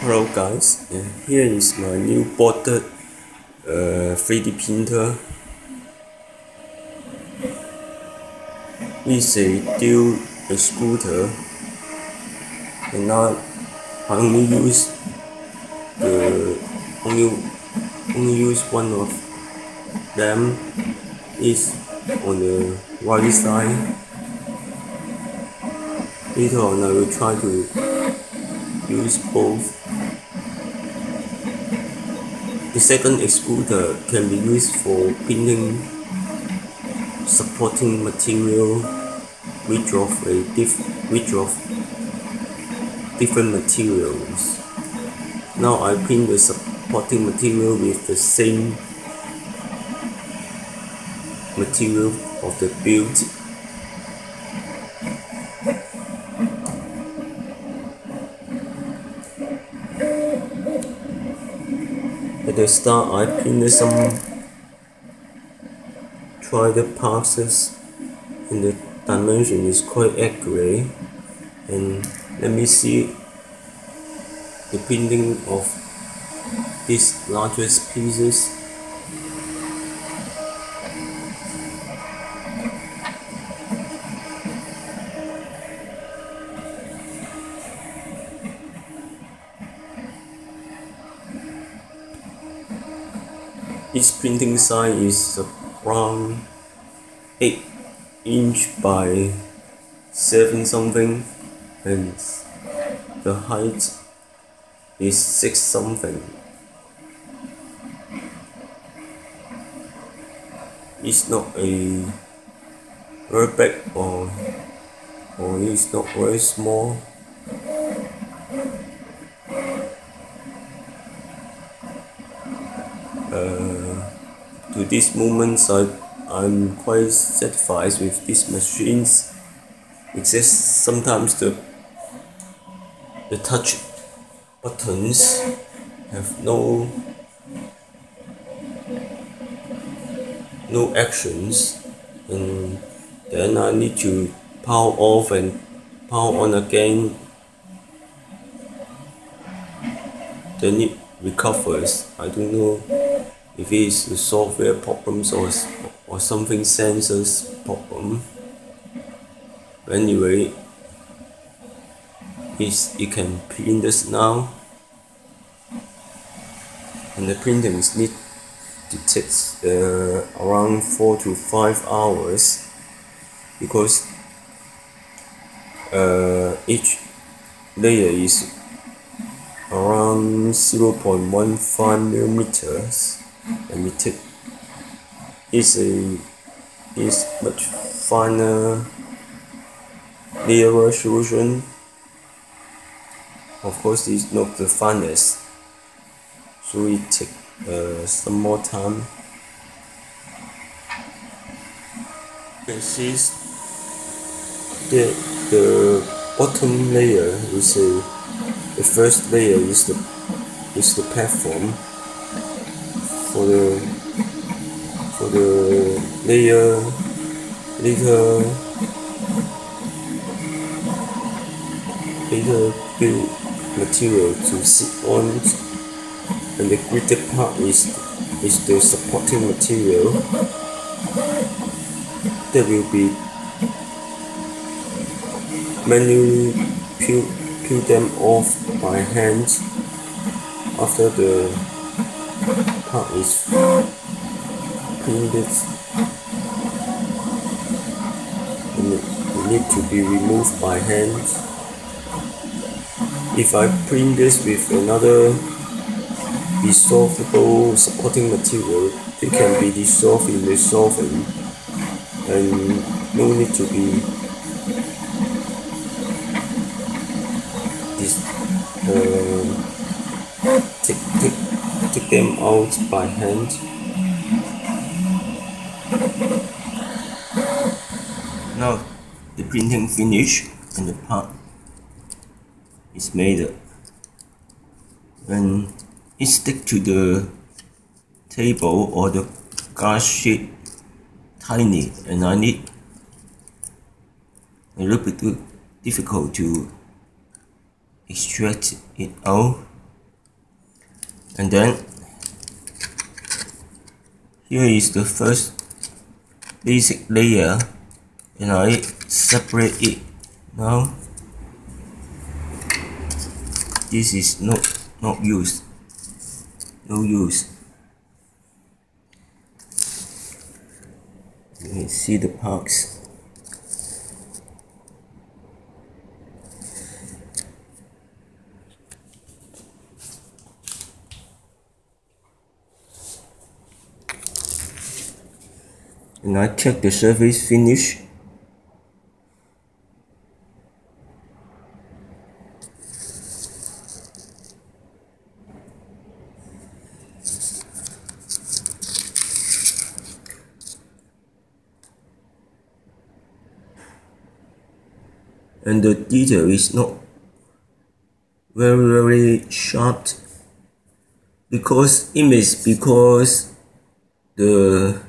Hello guys, here is my new boarded 3D printer. It's a dual extruder, and now I only use one of them. Is on the right side. Later on, I will try to use both. The second extruder can be used for printing supporting material which of different materials. Now I print the supporting material with the same material of the build. At the start, I printed some tried passes, and the dimension is quite accurate. And let me see the printing of these largest pieces. Each printing size is around 8 inch by 7 something, and the height is 6 something. It's not a very big or it's not very small. To this moment, I'm quite satisfied with these machines. It's just sometimes the touch buttons have no actions, and then I need to power off and power on again. Then it recovers. I don't know if it is the software problems or something sensors problem. But anyway, it can print this now, and the printing need to take around 4 to 5 hours, because each layer is around 0.15 millimeters, and it is much finer layer resolution. Of course, it's not the finest, so it takes some more time. You can see the bottom layer is the first layer is the platform. For the later build material to sit on, and the gridded part is the supporting material that will be manually peel them off by hand after the part is printed, and it need to be removed by hand. If I print this with another dissolvable supporting material, it can be dissolved in the solvent, and no need to be take them out by hand. Now the printing finished and the part is made, and it stick to the table or the glass sheet tiny, and I need a little bit difficult to extract it out. And then here is the first basic layer, and I separate it. Now this is not used, no use. You can see the parts. And I check the surface finish. And the detail is not very sharp because the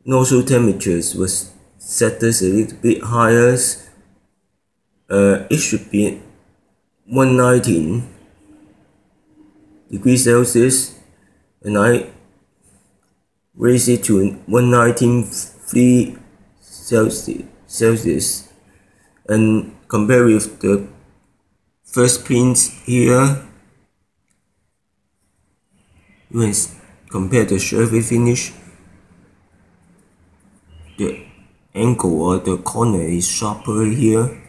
nozzle temperatures was set a little bit higher. It should be 119 degrees Celsius, and I raise it to 119.3 Celsius, and compare with the first prints here. You can compare the surface finish. The angle or the corner is sharper here.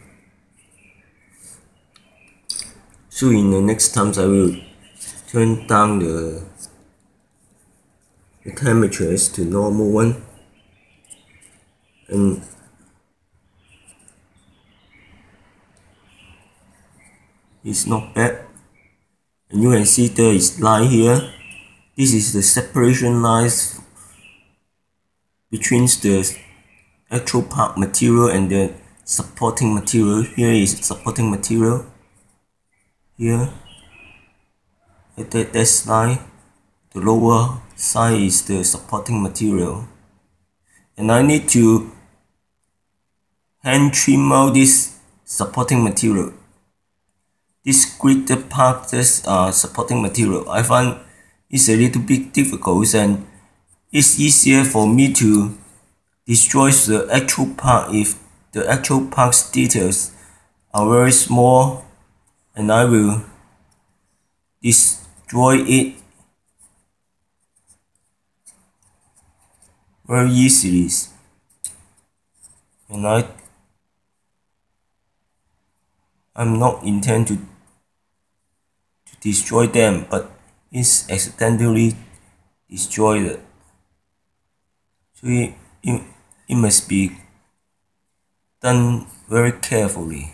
So in the next times I will turn down the temperatures to normal one, and it's not bad. And you can see there is line here. This is the separation lines between the actual part material and the supporting material. Here is supporting material. Here, at that line, the lower side is the supporting material. And I need to hand trim out this supporting material. This greater part is supporting material. I find it's a little bit difficult, and it's easier for me to destroy the actual part if the actual part's details are very small, and I will destroy it very easily. And I'm not intend to destroy them, but it's accidentally destroyed. So it must be done very carefully.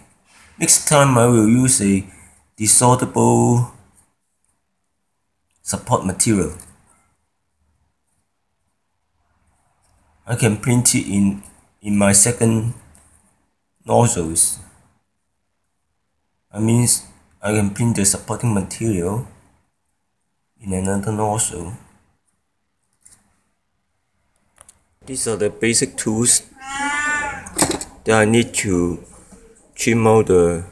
Next time I will use a dissolvable support material. I can print it in my second nozzles. I mean, I can print the supporting material in another nozzle. These are the basic tools that I need to trim out the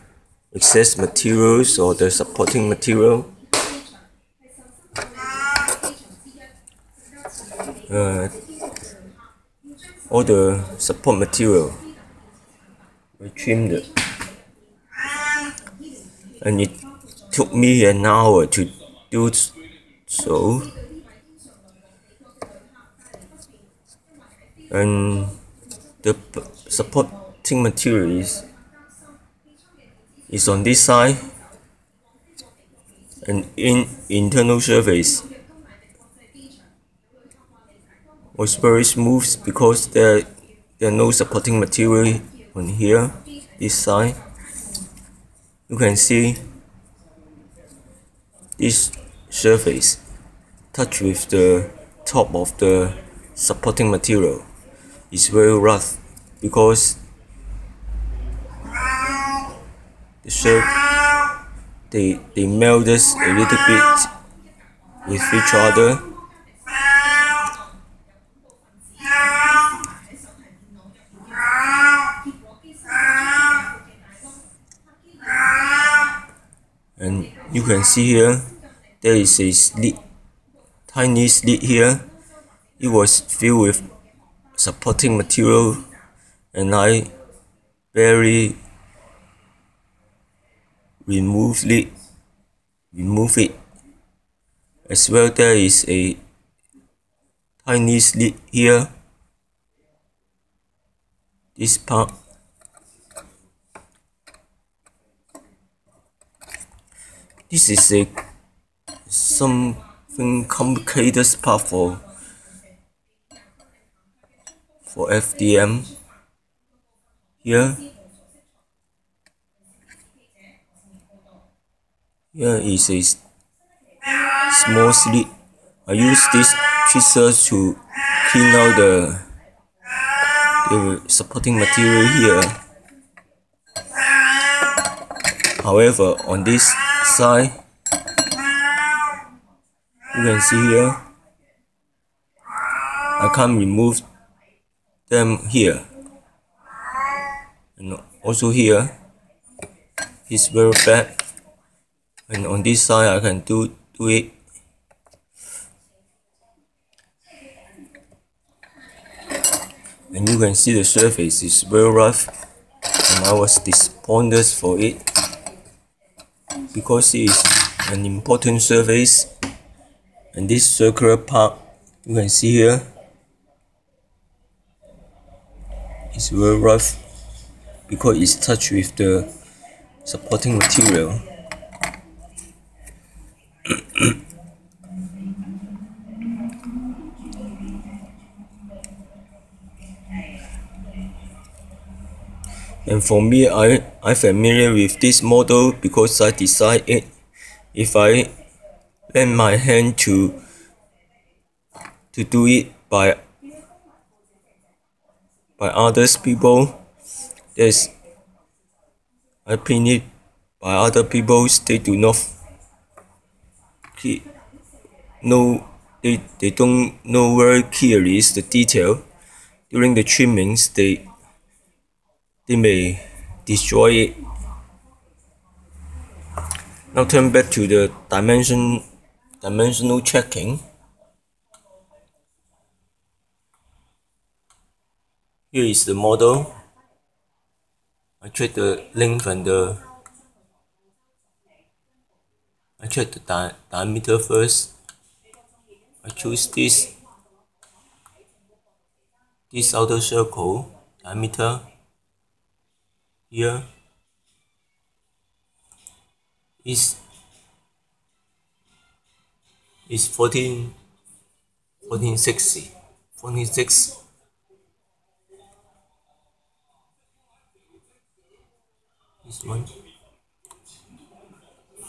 excess materials or the supporting material. All the support material we trimmed it, and it took me an hour to do so. And the supporting material is on this side, and in internal surface was very smooth because there are no supporting material on here, this side. You can see this surface touch with the top of the supporting material is very rough because they meld us a little bit with each other. And you can see here there is a slit, tiny slit here. It was filled with supporting material, and I barely remove it. As well, there is a tiny slit here. This part. This is a something complicated part for FDM. Here is a small slit. I use this tweezers to clean out the supporting material here. However, on this side, you can see here, I can't remove them here. And also here, it's very bad. And on this side, I can do it. And you can see the surface is very rough, and I was disappointed for it because it is an important surface. And this circular part, you can see here, is very rough because it's touched with the supporting material. And for me, I'm familiar with this model because I decided if I lend my hand to do it by others people, I print it by other people. They do not know, they don't know very clearly the detail. During the trimmings, they may destroy it. Now turn back to the dimensional checking. Here is the model. I check the length and I check the diameter first. I choose this outer circle diameter here is 1460. This one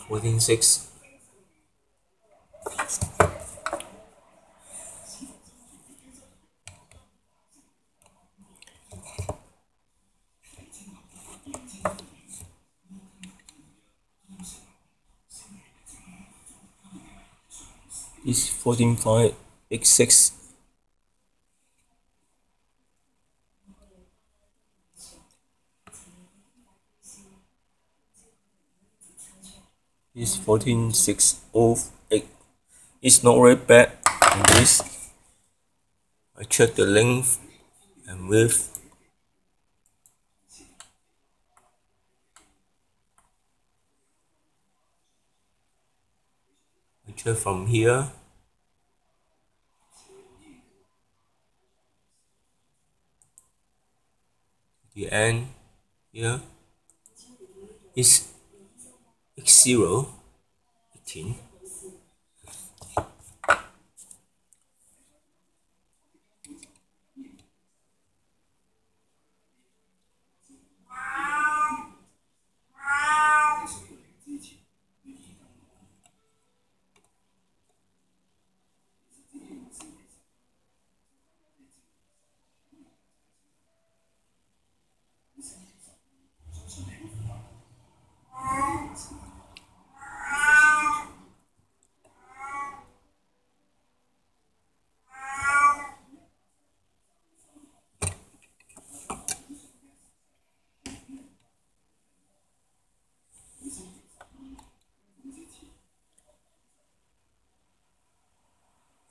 14.6. This 14.86. This 14.608. It's not very bad. And this, I check the length and width. I check from here. The end here is X0 18.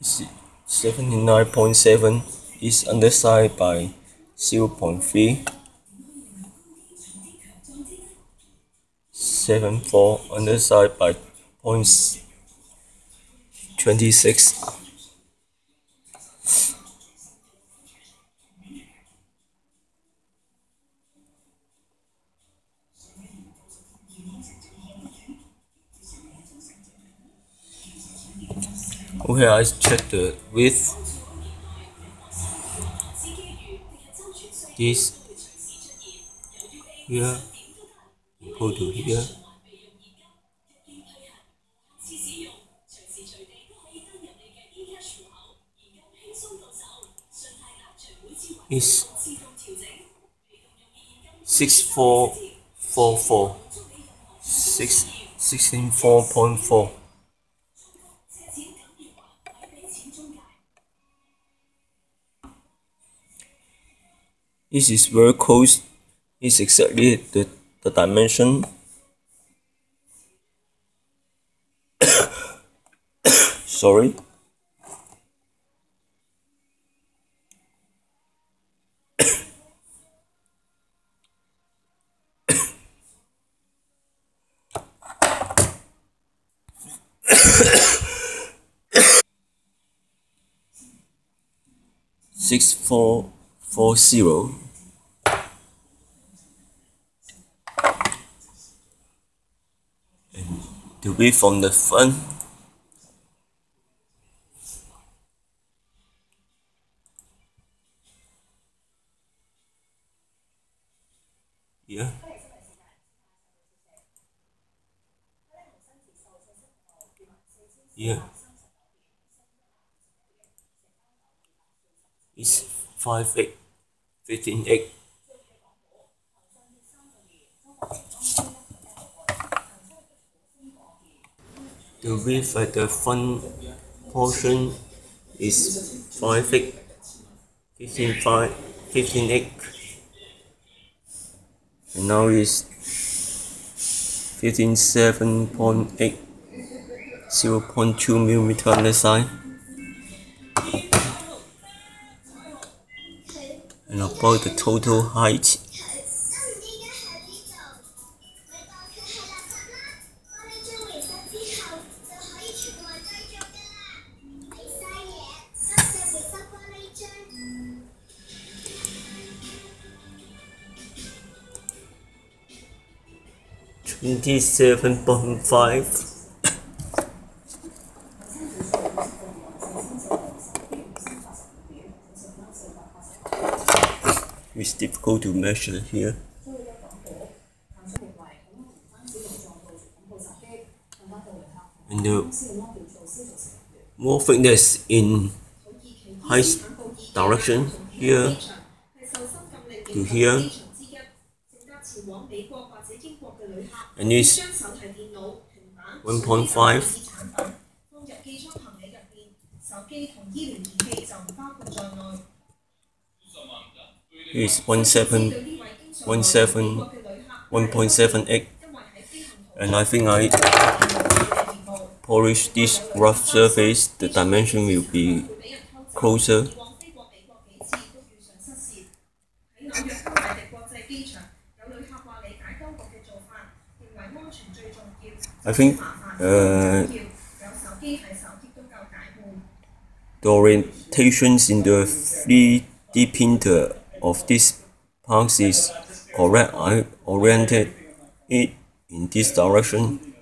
79.7 is underside by 0.3. 74 underside by 0.26. Okay, I check the width. This here, go to here. Is 6444 16.4. This is very close. It's exactly the dimension. Sorry. Six four four zero. And the width from the front. Here. Here. It's 5/8, 15/8. The width at the front portion is 5/8, 15/8. And now it's 15.7.8, 0.2 millimeter on the side. And about the total height. $27.5. It's difficult to measure here. And the more thickness in height direction here to here, and it's 1.5. It's 1.78, and I think I polish this rough surface, the dimension will be closer. I think the orientations in the 3D printer of this parts is correct. I oriented it in this direction.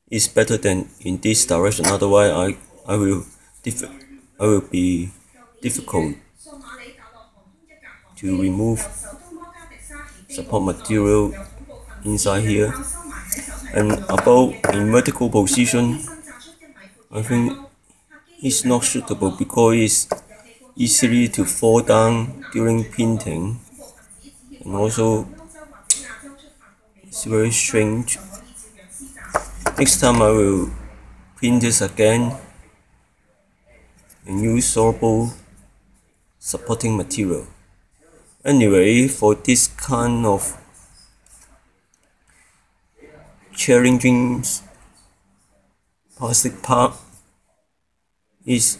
It's better than in this direction. Otherwise, I will be difficult to remove support material inside here. And about in vertical position, I think it's not suitable because it's easily to fall down during printing, and also it's very strange. Next time I will print this again and use solubable supporting material. Anyway, for this kind of challenging plastic part, is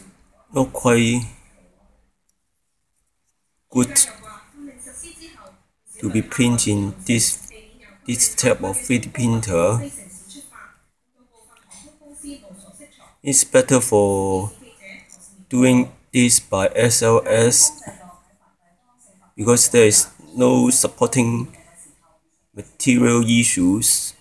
not quite good to be printed in this type of 3D printer. It's better for doing this by SLS because there is no supporting material issues.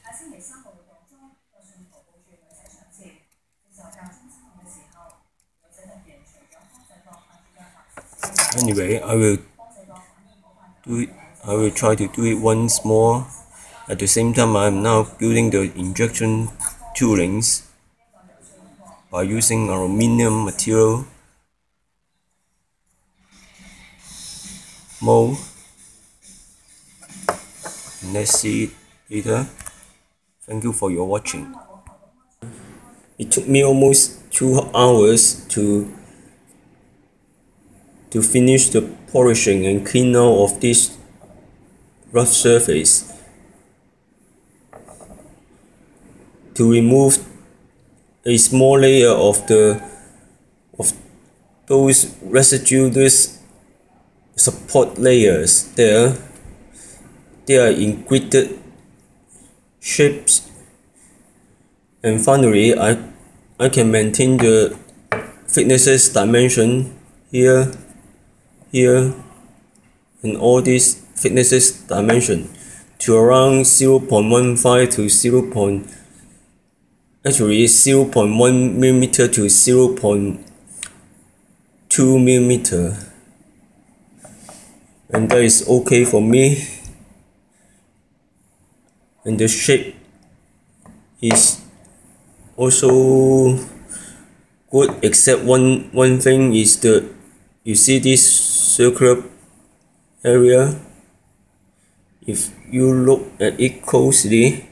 Anyway, I will try to do it once more. At the same time, I am now building the injection toolings by using aluminum material mold. Let's see it later. Thank you for your watching. It took me almost 2 hours to finish the polishing and clean out of this rough surface. To remove a small layer of those residual support layers there. They are in gridded shapes, and finally I can maintain the thicknesses dimension here, and all these thicknesses dimension to around 0.15 to 0.1 millimeter to 0.2 millimeter, and that is okay for me. And the shape is also good, except one thing is you see this circular area. If you look at it closely,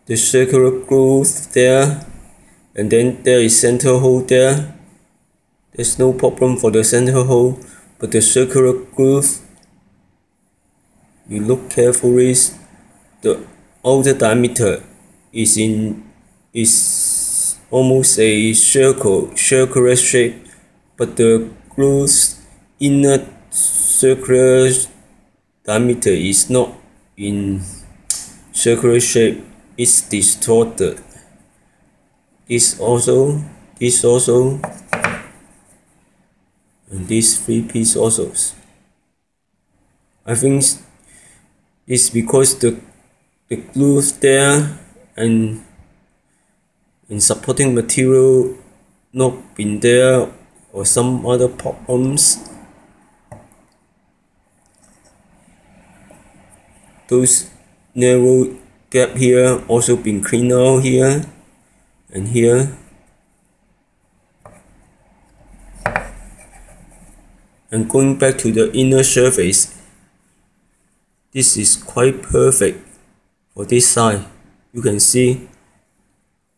the circular groove there, and then there is center hole there. There's no problem for the center hole, but the circular groove, you look carefully, the outer diameter is almost a circular shape, but the groove's inner circular diameter is not in circular shape. It's distorted. This also, and these 3 pieces also. I think it's because the groove there and supporting material not been there, or some other problems. Those narrow gap here also been cleaned out here and here. And going back to the inner surface, this is quite perfect for this side. You can see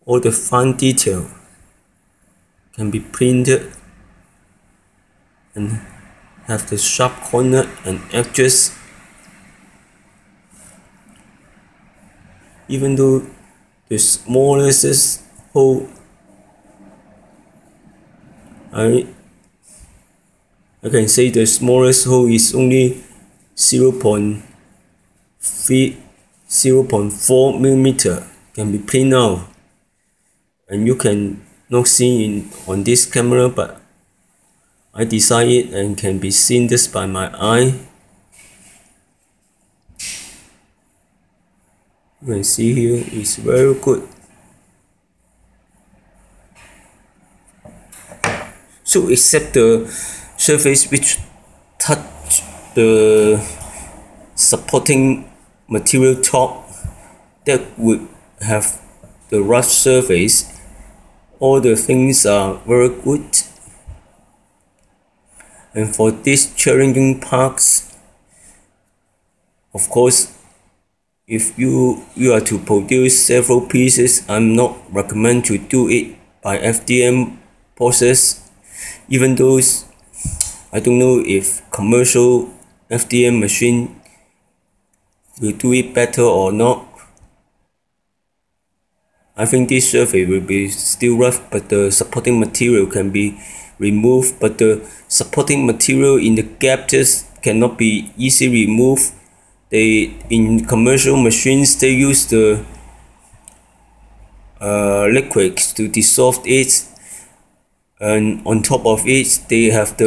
all the fine detail can be printed and have the sharp corner and edges. Even though the smallest hole, I can say the smallest hole is only 0.4 millimeter can be printed out, and you can not see on this camera, but I design it and can be seen just by my eye. You can see here it's very good. So except the surface which touch the supporting material top that would have the rough surface, all the things are very good. And for these challenging parts, of course, if you are to produce several pieces, I'm not recommend to do it by FDM process, even though I don't know if commercial FDM machine will do it better or not. I think this surface will be still rough, but the supporting material can be removed. But the supporting material in the gap just cannot be easily removed. In commercial machines, they use the liquids to dissolve it, and on top of it, they have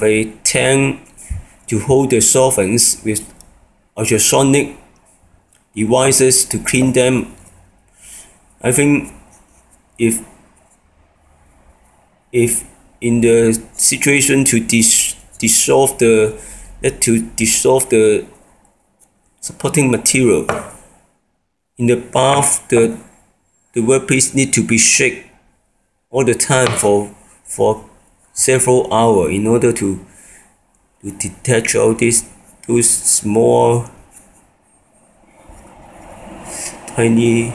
a tank to hold the solvents with ultrasonic devices to clean them. I think if in the situation to dissolve the supporting material in the bath, the workpiece need to be shaken all the time for several hours in order to detach all those small tiny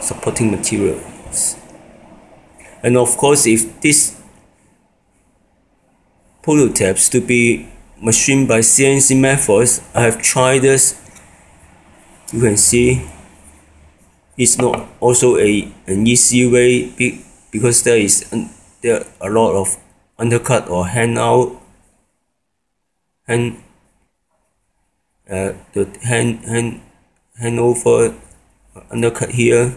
supporting materials. And of course, if this prototypes to be machined by CNC methods, I have tried this. You can see it's not also an easy way because there are a lot of undercut or hand over undercut here.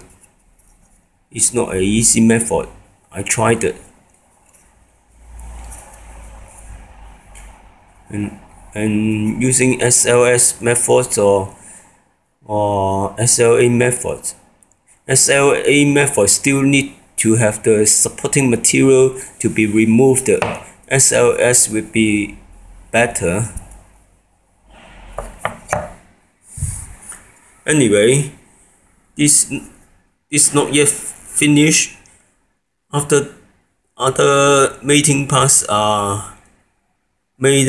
It's not an easy method. I tried it, and using SLS methods or SLA methods. SLA method still need to have the supporting material to be removed. SLS will be better. Anyway, this is not yet finished. After other mating parts are made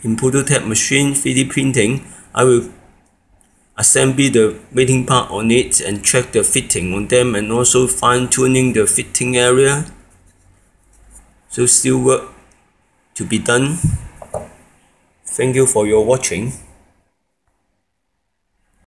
in prototype machine 3D printing, I will assemble the mating part on it and check the fitting on them, and also fine tuning the fitting area. So still work to be done. Thank you for your watching.